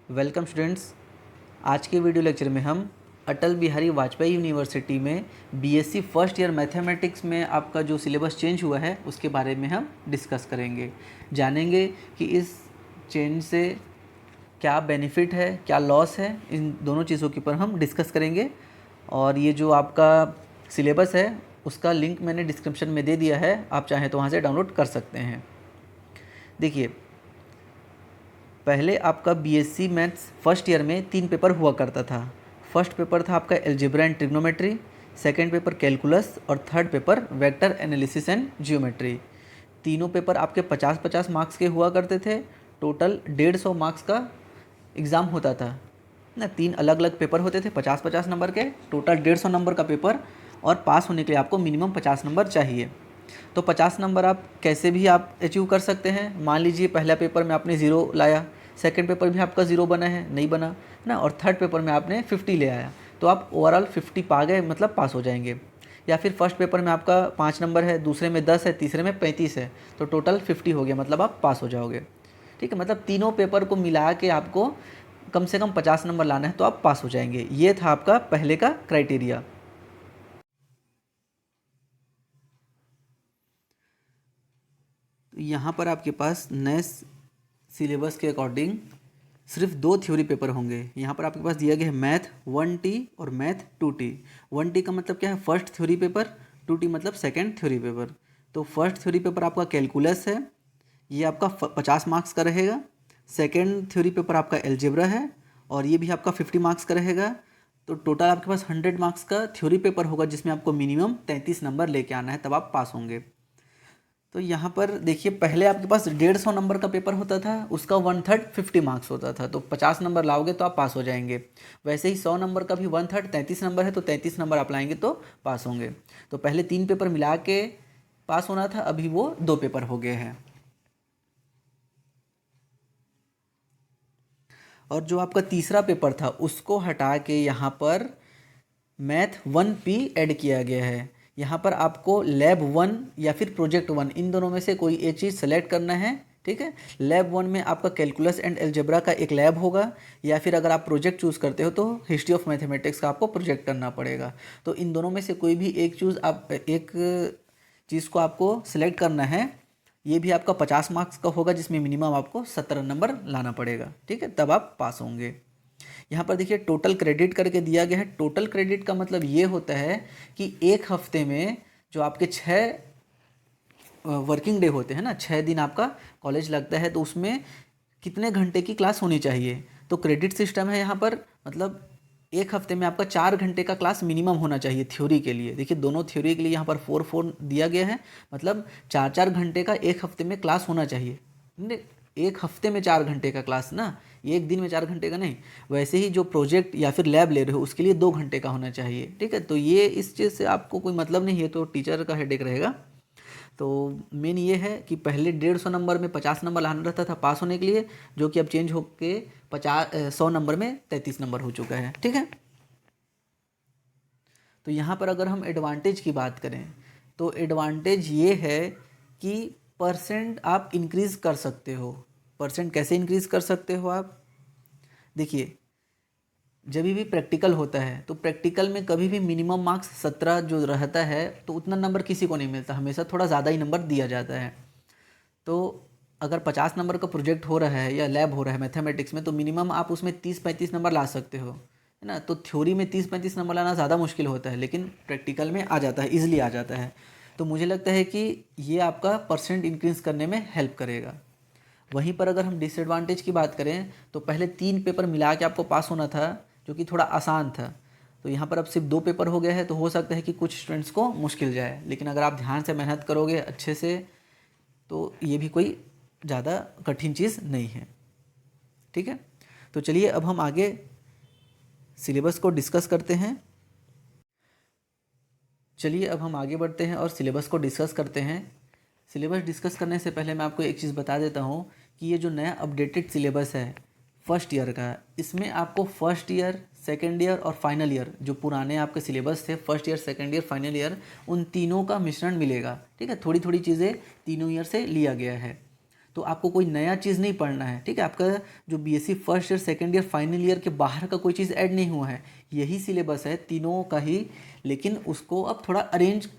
Welcome students. आज के video lecture में हम अटल बिहारी वाजपेयी यूनिवर्सिटी में बीएससी फर्स्ट ईयर मैथमेटिक्स में आपका जो सिलेबस चेंज हुआ है उसके बारे में हम डिस्कस करेंगे। जानेंगे कि इस चेंज से क्या बेनिफिट है, क्या लॉस है, इन दोनों चीज़ों के ऊपर हम डिस्कस करेंगे। और ये जो आपका सिलेबस है उसका लिंक मैंने डिस्क्रिप्शन में दे दिया है, आप चाहें तो वहाँ से डाउनलोड कर सकते हैं। देखिए, पहले आपका बीएससी मैथ्स फर्स्ट ईयर में 3 पेपर हुआ करता था। फर्स्ट पेपर था आपका algebra and trigonometry, second paper calculus और third paper vector analysis and geometry. तीनों पेपर आपके 50-50 मार्क्स के हुआ करते थे। टोटल 150 मार्क्स का एग्ज़ाम होता था ना। 3 अलग अलग पेपर होते थे 50-50 नंबर के, टोटल 150 नंबर का पेपर। और पास होने के लिए आपको मिनिमम 50 नंबर चाहिए। तो 50 नंबर आप कैसे भी आप अचीव कर सकते हैं। मान लीजिए पहला पेपर में आपने 0 लाया, सेकंड पेपर भी आपका 0 बना है, नहीं बना ना, और थर्ड पेपर में आपने 50 ले आया, तो आप ओवरऑल 50 पा गए, मतलब पास हो जाएंगे। या फिर फर्स्ट पेपर में आपका 5 नंबर है, दूसरे में 10 है, तीसरे में 35 है, तो टोटल 50 हो गया, मतलब आप पास हो जाओगे। ठीक है, मतलब तीनों पेपर को मिला के आपको कम से कम 50 नंबर लाना है तो आप पास हो जाएंगे। ये था आपका पहले का क्राइटेरिया। यहाँ पर आपके पास नए सिलेबस के अकॉर्डिंग सिर्फ 2 थ्योरी पेपर होंगे। यहाँ पर आपके पास दिया गया है मैथ 1T और मैथ 2T। 1T का मतलब क्या है, फर्स्ट थ्योरी पेपर, 2T मतलब सेकेंड थ्योरी पेपर। तो फर्स्ट थ्योरी पेपर आपका कैलकुलस है, ये आपका 50 मार्क्स का रहेगा। सेकेंड थ्योरी पेपर आपका एल्जेब्रा है और ये भी आपका 50 मार्क्स का रहेगा। तो टोटल आपके पास 100 मार्क्स का थ्योरी पेपर होगा, जिसमें आपको मिनिमम 33 नंबर लेके आना है, तब आप पास होंगे। तो यहाँ पर देखिए, पहले आपके पास 150 नंबर का पेपर होता था, उसका 1/3 50 मार्क्स होता था, तो 50 नंबर लाओगे तो आप पास हो जाएंगे। वैसे ही 100 नंबर का भी 1/3 33 नंबर है, तो 33 नंबर आप लाएंगे तो पास होंगे। तो पहले 3 पेपर मिला के पास होना था, अभी वो 2 पेपर हो गए हैं। और जो आपका तीसरा पेपर था उसको हटा के यहाँ पर मैथ 1P ऐड किया गया है। यहाँ पर आपको लैब 1 या फिर प्रोजेक्ट 1, इन दोनों में से कोई एक चीज़ सेलेक्ट करना है। ठीक है, लैब 1 में आपका कैलकुलस एंड अलजेब्रा का एक लैब होगा, या फिर अगर आप प्रोजेक्ट चूज़ करते हो तो हिस्ट्री ऑफ मैथमेटिक्स का आपको प्रोजेक्ट करना पड़ेगा। तो इन दोनों में से कोई भी एक चीज़ को आपको सिलेक्ट करना है। ये भी आपका 50 मार्क्स का होगा, जिसमें मिनिमम आपको 17 नंबर लाना पड़ेगा। ठीक है, तब आप पास होंगे। यहाँ पर देखिए टोटल क्रेडिट करके दिया गया है। टोटल क्रेडिट का मतलब ये होता है कि एक हफ्ते में जो आपके 6 वर्किंग डे होते हैं ना, 6 दिन आपका कॉलेज लगता है, तो उसमें कितने घंटे की क्लास होनी चाहिए। तो क्रेडिट सिस्टम है यहाँ पर, मतलब एक हफ्ते में आपका 4 घंटे का क्लास मिनिमम होना चाहिए थ्योरी के लिए। देखिए दोनों थ्योरी के लिए यहाँ पर 4 दिया गया है, मतलब 4-4 घंटे का एक हफ्ते में क्लास होना चाहिए। एक हफ्ते में 4 घंटे का क्लास ना, ये एक दिन में 4 घंटे का नहीं। वैसे ही जो प्रोजेक्ट या फिर लैब ले रहे हो उसके लिए 2 घंटे का होना चाहिए। ठीक है, तो ये इस चीज़ से आपको कोई मतलब नहीं है, तो टीचर का हेडेक रहेगा। तो मेन ये है कि पहले 150 नंबर में 50 नंबर लाना रहता था पास होने के लिए, जो कि अब चेंज होके 100 नंबर में 33 नंबर हो चुका है। ठीक है, तो यहाँ पर अगर हम एडवांटेज की बात करें तो एडवांटेज ये है कि परसेंट आप इंक्रीज़ कर सकते हो। परसेंट कैसे इंक्रीज़ कर सकते हो आप, देखिए जब भी प्रैक्टिकल होता है तो प्रैक्टिकल में कभी भी मिनिमम मार्क्स 17 जो रहता है, तो उतना नंबर किसी को नहीं मिलता, हमेशा थोड़ा ज़्यादा ही नंबर दिया जाता है। तो अगर 50 नंबर का प्रोजेक्ट हो रहा है या लैब हो रहा है मैथमेटिक्स में, तो मिनिमम आप उसमें 30-35 नंबर ला सकते हो, है ना। तो थ्योरी में 30-35 नंबर लाना ज़्यादा मुश्किल होता है, लेकिन प्रैक्टिकल में आ जाता है, ईजिली आ जाता है। तो मुझे लगता है कि ये आपका परसेंट इंक्रीज़ करने में हेल्प करेगा। वहीं पर अगर हम डिसएडवांटेज की बात करें तो पहले 3 पेपर मिला के आपको पास होना था, जो कि थोड़ा आसान था। तो यहाँ पर अब सिर्फ 2 पेपर हो गया है, तो हो सकता है कि कुछ स्टूडेंट्स को मुश्किल जाए, लेकिन अगर आप ध्यान से मेहनत करोगे अच्छे से तो ये भी कोई ज़्यादा कठिन चीज़ नहीं है। ठीक है, तो चलिए अब हम आगे सिलेबस को डिस्कस करते हैं। चलिए अब हम आगे बढ़ते हैं और सिलेबस को डिस्कस करते हैं। सिलेबस डिस्कस करने से पहले मैं आपको एक चीज़ बता देता हूँ कि ये जो नया अपडेटेड सिलेबस है फर्स्ट ईयर का, इसमें आपको फर्स्ट ईयर, सेकेंड ईयर और फाइनल ईयर, जो पुराने आपके सिलेबस थे first year, second year, final year, उन तीनों का मिश्रण मिलेगा। ठीक है, थोड़ी थोड़ी चीज़ें तीनों ईयर से लिया गया है। तो आपको कोई नया चीज़ नहीं पढ़ना है, ठीक है। आपका जो BSc first year, second year, final year के बाहर का कोई चीज़ ऐड नहीं हुआ है, यही सिलेबस है तीनों का ही, लेकिन उसको अब थोड़ा अरेंज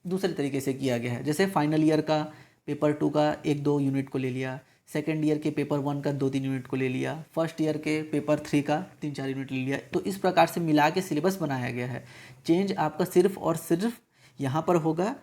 दूसरे तरीके से किया गया है। जैसे फाइनल ईयर का पेपर 2 का 1-2 यूनिट को ले लिया, सेकेंड ईयर के पेपर 1 का 2-3 यूनिट को ले लिया, फर्स्ट ईयर के पेपर 3 का 3-4 यूनिट ले लिया। तो इस प्रकार से मिला के सिलेबस बनाया गया है। चेंज आपका सिर्फ और सिर्फ यहाँ पर होगा,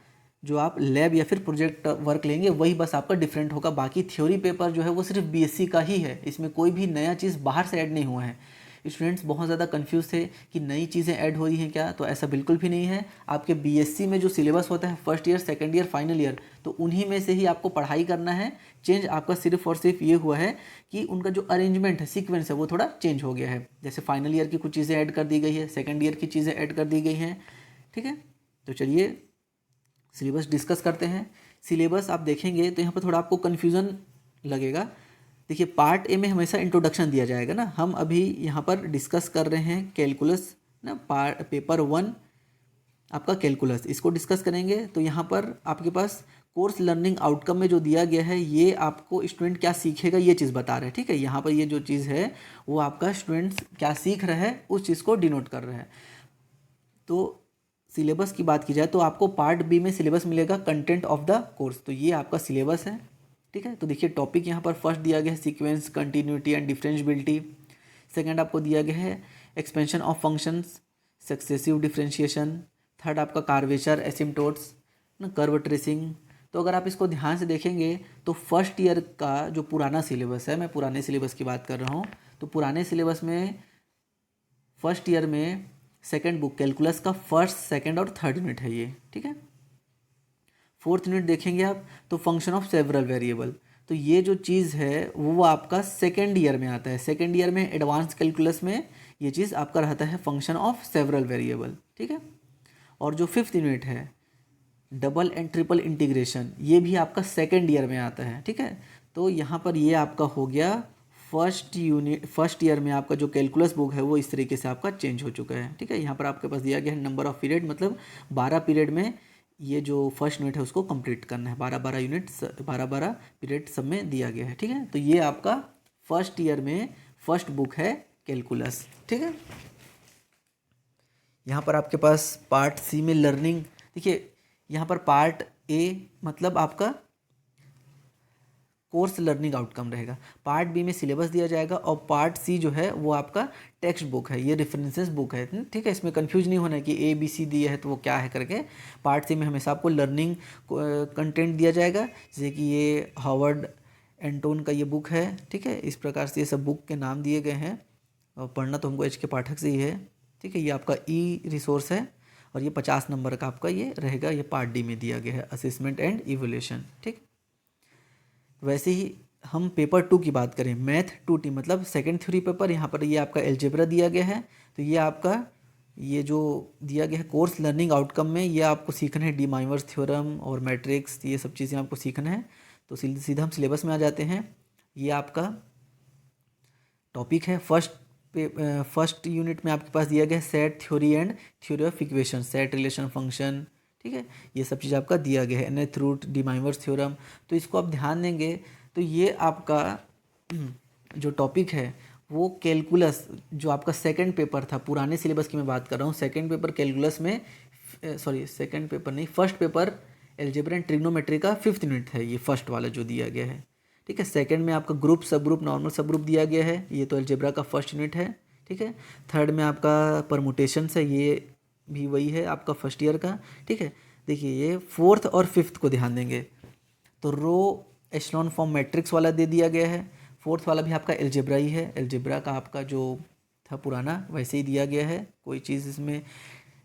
जो आप लैब या फिर प्रोजेक्ट वर्क लेंगे वही बस आपका डिफरेंट होगा। बाकी थ्योरी पेपर जो है वो सिर्फ बीएससी का ही है, इसमें कोई भी नया चीज़ बाहर से ऐड नहीं हुआ है। स्टूडेंट्स बहुत ज़्यादा कंफ्यूज थे कि नई चीज़ें ऐड हो रही हैं क्या, तो ऐसा बिल्कुल भी नहीं है। आपके बीएससी में जो सिलेबस होता है first year, second year, final year, तो उन्हीं में से ही आपको पढ़ाई करना है। चेंज आपका सिर्फ और सिर्फ ये हुआ है कि उनका जो अरेंजमेंट है, सीक्वेंस है, वो थोड़ा चेंज हो गया है। जैसे फाइनल ईयर की कुछ चीज़ें ऐड कर दी गई है, सेकेंड ईयर की चीज़ें ऐड कर दी गई हैं, ठीक है। तो चलिए सिलेबस डिस्कस करते हैं। सिलेबस आप देखेंगे तो यहाँ पर थोड़ा आपको कन्फ्यूज़न लगेगा। देखिए पार्ट ए में हमेशा इंट्रोडक्शन दिया जाएगा ना, हम अभी यहाँ पर डिस्कस कर रहे हैं कैलकुलस ना, पेपर 1 आपका कैलकुलस, इसको डिस्कस करेंगे। तो यहाँ पर आपके पास कोर्स लर्निंग आउटकम में जो दिया गया है, ये आपको स्टूडेंट क्या सीखेगा ये चीज़ बता रहा है, ठीक है। यहाँ पर ये जो चीज़ है वो आपका स्टूडेंट्स क्या सीख रहा है उस चीज़ को डिनोट कर रहा है। तो सिलेबस की बात की जाए तो आपको पार्ट बी में सिलेबस मिलेगा कंटेंट ऑफ द कोर्स, तो ये आपका सिलेबस है, ठीक है। तो देखिए टॉपिक यहाँ पर फर्स्ट दिया गया है sequence, continuity and differentiability. Second आपको दिया गया है expansion of functions, successive differentiation. Third आपका कार्वेचर, एसिम्टोट्स ना, कर्व ट्रेसिंग। तो अगर आप इसको ध्यान से देखेंगे तो फर्स्ट ईयर का जो पुराना सिलेबस है, मैं पुराने सिलेबस की बात कर रहा हूँ, तो पुराने सिलेबस में फर्स्ट ईयर में सेकेंड बुक कैलकुलस का फर्स्ट, सेकेंड और थर्ड यूनिट है ये, ठीक है। फोर्थ यूनिट देखेंगे आप तो फंक्शन ऑफ सेवरल वेरिएबल, तो ये जो चीज़ है वो आपका सेकेंड ईयर में आता है। सेकेंड ईयर में एडवांस कैलकुलस में ये चीज़ आपका रहता है फंक्शन ऑफ सेवरल वेरिएबल, ठीक है। और जो फिफ्थ यूनिट है डबल एंड ट्रिपल इंटीग्रेशन, ये भी आपका सेकेंड ईयर में आता है, ठीक है। तो यहाँ पर ये आपका हो गया फर्स्ट ईयर में आपका जो कैलकुलस बुक है वो इस तरीके से आपका चेंज हो चुका है, ठीक है। यहाँ पर आपके पास दिया गया है नंबर ऑफ पीरियड, मतलब 12 पीरियड में ये जो फर्स्ट यूनिट है उसको कंप्लीट करना है। 12-12 यूनिट्स, 12-12 पीरियड सब में दिया गया है, ठीक है। तो ये आपका फर्स्ट ईयर में फर्स्ट बुक है कैलकुलस, ठीक है। यहाँ पर आपके पास पार्ट सी में लर्निंग, देखिए यहाँ पर पार्ट ए मतलब आपका कोर्स लर्निंग आउटकम रहेगा, पार्ट बी में सिलेबस दिया जाएगा, और पार्ट सी जो है वो आपका टेक्स्ट बुक है, ये रेफरेंसेस बुक है, ठीक है। इसमें कंफ्यूज नहीं होना है कि ए बी सी दिया है तो वो क्या है करके। पार्ट सी में हमेशा आपको लर्निंग कंटेंट दिया जाएगा, जैसे कि ये हावर्ड एंटोन का ये बुक है, ठीक है। इस प्रकार से ये सब बुक के नाम दिए गए हैं, और पढ़ना तो हमको एच के पाठक से ही है, ठीक है। ये आपका ई रिसोर्स है, और ये 50 नंबर का आपका ये रहेगा, ये पार्ट डी में दिया गया है, असेसमेंट एंड इवोल्यूशन, ठीक। वैसे ही हम पेपर 2 की बात करें, मैथ 2T मतलब सेकंड थ्योरी पेपर, यहाँ पर ये आपका एल्जेब्रा दिया गया है। तो ये आपका ये जो दिया गया है कोर्स लर्निंग आउटकम में, ये आपको सीखना है डी माइवर्स थ्योरम और मैट्रिक्स, ये सब चीज़ें आपको सीखना है। तो सीधा हम सिलेबस में आ जाते हैं। ये आपका टॉपिक है फर्स्ट यूनिट में आपके पास दिया गया है set theory and theory of equation, set relation function, ठीक है। ये सब चीज़ आपका दिया गया है, nth रूट, डी माइवर्स थ्योरम। तो इसको आप ध्यान देंगे तो ये आपका जो टॉपिक है वो कैलकुलस, जो आपका सेकंड पेपर था, पुराने सिलेबस की मैं बात कर रहा हूँ, सेकंड पेपर कैलकुलस में, सॉरी सेकंड पेपर नहीं, first paper algebra and trigonometry का 5th यूनिट है ये फर्स्ट वाला जो दिया गया है, ठीक है। सेकंड में आपका ग्रुप, सब ग्रुप, नॉर्मल सब ग्रुप दिया गया है, ये तो एल्जेब्रा का फर्स्ट यूनिट है, ठीक है। थर्ड में आपका परमुटेशंस है, ये भी वही है आपका फर्स्ट ईयर का, ठीक है। देखिए ये फोर्थ और फिफ्थ को ध्यान देंगे तो रो एशलॉन फॉर्म मैट्रिक्स वाला दे दिया गया है। फोर्थ वाला भी आपका एल्जेब्रा ही है, एल्जेब्रा का आपका जो था पुराना वैसे ही दिया गया है, कोई चीज़ इसमें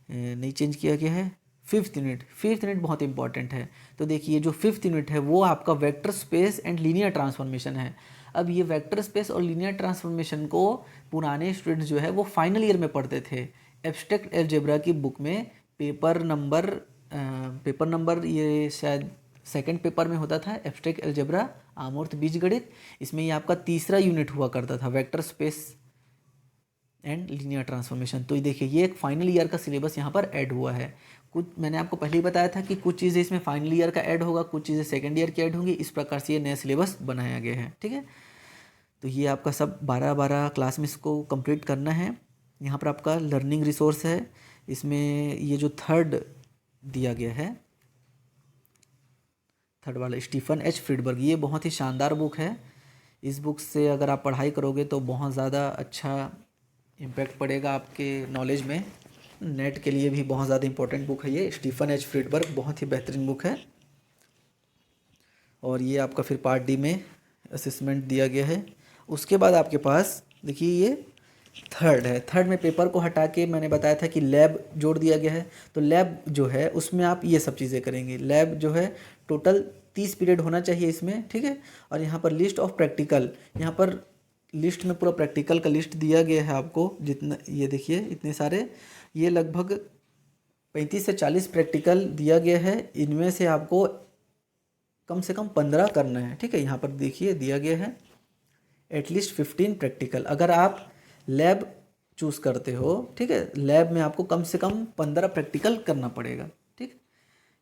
नहीं चेंज किया गया है। फिफ्थ यूनिट बहुत इंपॉर्टेंट है। तो देखिए जो फिफ्थ यूनिट है वो आपका vector space and linear transformation है। अब ये वेक्टर स्पेस और लीनियर ट्रांसफॉर्मेशन को पुराने स्टूडेंट्स जो है वो फाइनल ईयर में पढ़ते थे। एब्स्ट्रैक्ट एल्जेब्रा की बुक में पेपर नंबर ये शायद सेकंड पेपर में होता था, एब्स्ट्रैक्ट एल्जेब्रा आमूर्त बीजगणित, इसमें ये आपका तीसरा यूनिट हुआ करता था, vector space and linear transformation. तो देखिए ये एक फाइनल ईयर का सिलेबस यहाँ पर ऐड हुआ है। कुछ मैंने आपको पहले ही बताया था कि कुछ चीज़ें इसमें फाइनल ईयर का ऐड होगा, कुछ चीज़ें सेकेंड ईयर की ऐड होंगी। इस प्रकार से ये नया सिलेबस बनाया गया है, ठीक है। तो ये आपका सब 12-12 क्लास में इसको कंप्लीट करना है। यहाँ पर आपका लर्निंग रिसोर्स है, इसमें ये जो थर्ड दिया गया है, थर्ड वाला स्टीफन एच फ्रीडबर्ग, ये बहुत ही शानदार बुक है। इस बुक से अगर आप पढ़ाई करोगे तो बहुत ज़्यादा अच्छा इम्पैक्ट पड़ेगा आपके नॉलेज में। नेट के लिए भी बहुत ज़्यादा इंपॉर्टेंट बुक है ये। स्टीफन एच फ्रीडबर्ग बहुत ही बेहतरीन बुक है। और ये आपका फिर पार्ट डी में असेसमेंट दिया गया है। उसके बाद आपके पास देखिए ये थर्ड है। थर्ड में पेपर को हटा के मैंने बताया था कि लैब जोड़ दिया गया है। तो लैब जो है उसमें आप ये सब चीज़ें करेंगे। लैब जो है टोटल 30 पीरियड होना चाहिए इसमें, ठीक है। और यहाँ पर लिस्ट ऑफ प्रैक्टिकल, यहाँ पर लिस्ट में पूरा प्रैक्टिकल का लिस्ट दिया गया है आपको, जितना ये देखिए इतने सारे, ये लगभग 35 से 40 प्रैक्टिकल दिया गया है। इनमें से आपको कम से कम 15 करना है, ठीक है। यहाँ पर देखिए दिया गया है एटलीस्ट 15 प्रैक्टिकल। अगर आप लैब चूज़ करते हो, ठीक है, लैब में आपको कम से कम 15 प्रैक्टिकल करना पड़ेगा, ठीक।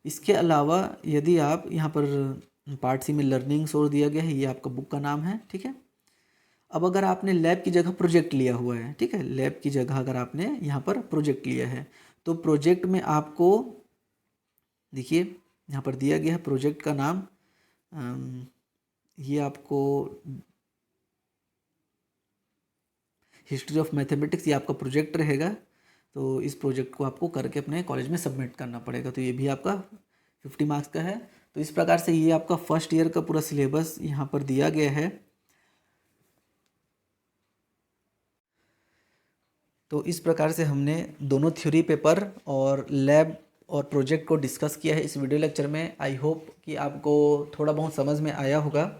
इसके अलावा यदि आप यहाँ पर पार्ट सी में लर्निंग सोर्स दिया गया है, ये आपका बुक का नाम है, ठीक है। अब अगर आपने लैब की जगह प्रोजेक्ट लिया हुआ है, ठीक है, लैब की जगह अगर आपने यहाँ पर प्रोजेक्ट लिया है, तो प्रोजेक्ट में आपको देखिए यहाँ पर दिया गया है प्रोजेक्ट का नाम, ये आपको हिस्ट्री ऑफ मैथमेटिक्स, ये आपका प्रोजेक्ट रहेगा। तो इस प्रोजेक्ट को आपको करके अपने कॉलेज में सबमिट करना पड़ेगा। तो ये भी आपका 50 मार्क्स का है। तो इस प्रकार से ये आपका फर्स्ट ईयर का पूरा सिलेबस यहाँ पर दिया गया है। तो इस प्रकार से हमने दोनों थ्योरी पेपर और लैब और प्रोजेक्ट को डिस्कस किया है इस वीडियो लेक्चर में। आई होप कि आपको थोड़ा बहुत समझ में आया होगा।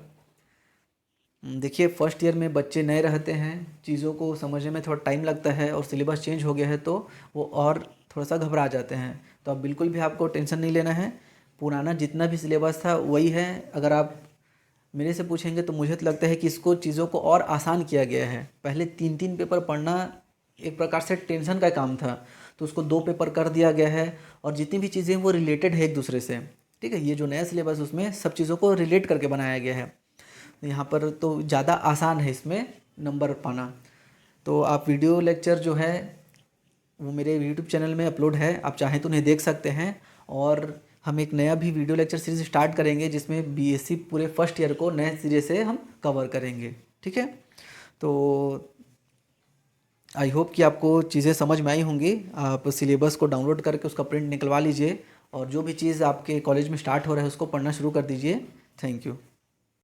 देखिए फर्स्ट ईयर में बच्चे नए रहते हैं, चीज़ों को समझने में थोड़ा टाइम लगता है, और सिलेबस चेंज हो गया है तो वो और थोड़ा सा घबरा जाते हैं। तो अब बिल्कुल भी आपको टेंशन नहीं लेना है, पुराना जितना भी सिलेबस था वही है। अगर आप मेरे से पूछेंगे तो मुझे तो लगता है कि इसको चीज़ों को और आसान किया गया है। पहले 3-3 पेपर पढ़ना एक प्रकार से टेंशन का काम था, तो उसको 2 पेपर कर दिया गया है, और जितनी भी चीज़ें वो रिलेटेड है एक दूसरे से, ठीक है। ये जो नया सिलेबस उसमें सब चीज़ों को रिलेट करके बनाया गया है। यहाँ पर तो ज़्यादा आसान है इसमें नंबर पाना। तो आप वीडियो लेक्चर जो है वो मेरे यूट्यूब चैनल में अपलोड है, आप चाहें तो उन्हें देख सकते हैं। और हम एक नया भी वीडियो लेक्चर सीरीज स्टार्ट करेंगे जिसमें बीएससी पूरे फर्स्ट ईयर को नए सिरे से हम कवर करेंगे, ठीक है। तो आई होप कि आपको चीज़ें समझ में आई होंगी। आप सिलेबस को डाउनलोड करके उसका प्रिंट निकलवा लीजिए, और जो भी चीज़ आपके कॉलेज में स्टार्ट हो रहा है उसको पढ़ना शुरू कर दीजिए। Thank you.